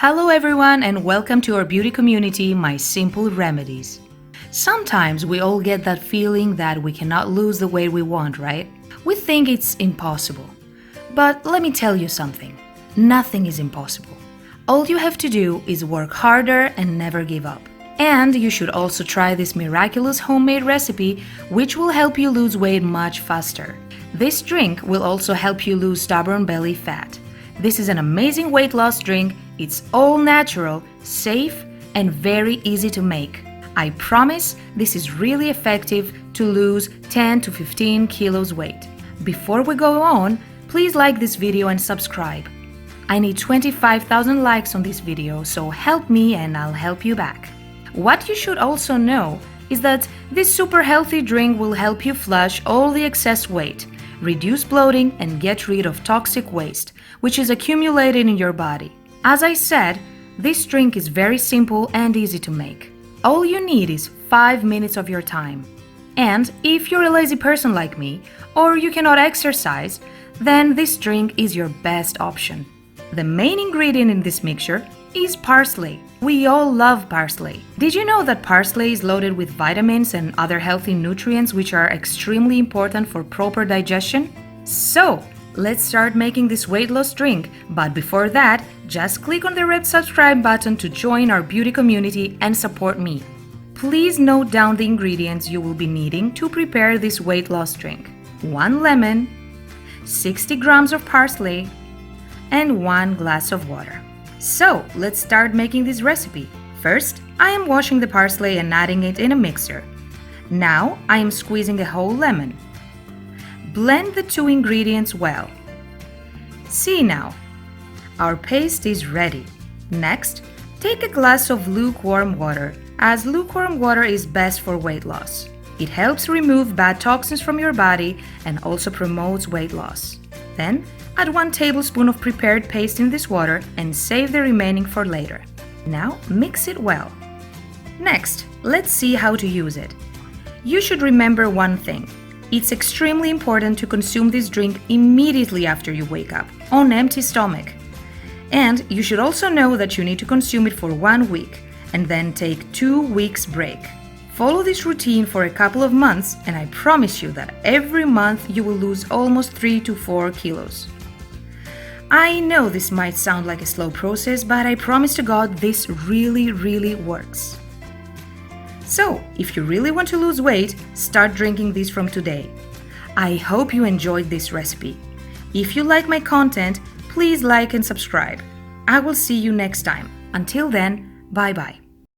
Hello everyone and welcome to our beauty community, My Simple Remedies. Sometimes we all get that feeling that we cannot lose the weight we want, right? We think it's impossible. But let me tell you something. Nothing is impossible. All you have to do is work harder and never give up. And you should also try this miraculous homemade recipe which will help you lose weight much faster. This drink will also help you lose stubborn belly fat. This is an amazing weight loss drink. It's all natural, safe, and very easy to make. I promise this is really effective to lose 10 to 15 kilos weight. Before we go on, please like this video and subscribe. I need 25,000 likes on this video, so help me and I'll help you back. What you should also know is that this super healthy drink will help you flush all the excess weight, reduce bloating, and get rid of toxic waste, which is accumulated in your body. As I said, this drink is very simple and easy to make. All you need is 5 minutes of your time. And if you're a lazy person like me, or you cannot exercise, then this drink is your best option. The main ingredient in this mixture is parsley. We all love parsley. Did you know that parsley is loaded with vitamins and other healthy nutrients which are extremely important for proper digestion? So, let's start making this weight loss drink, but before that, just click on the red subscribe button to join our beauty community and support me. Please note down the ingredients you will be needing to prepare this weight loss drink. 1 lemon, 60 grams of parsley, and 1 glass of water. So, let's start making this recipe. First, I am washing the parsley and adding it in a mixer. Now, I am squeezing a whole lemon. Blend the two ingredients well. See now, our paste is ready. Next, take a glass of lukewarm water, as lukewarm water is best for weight loss. It helps remove bad toxins from your body and also promotes weight loss. Then, add 1 tablespoon of prepared paste in this water and save the remaining for later. Now, mix it well. Next, let's see how to use it. You should remember one thing. It's extremely important to consume this drink immediately after you wake up, on empty stomach. And you should also know that you need to consume it for 1 week and then take 2 weeks break. Follow this routine for a couple of months and I promise you that every month you will lose almost 3 to 4 kilos. I know this might sound like a slow process, but I promise to God this really works. So, if you really want to lose weight, start drinking this from today. I hope you enjoyed this recipe. If you like my content, please like and subscribe. I will see you next time. Until then, bye-bye.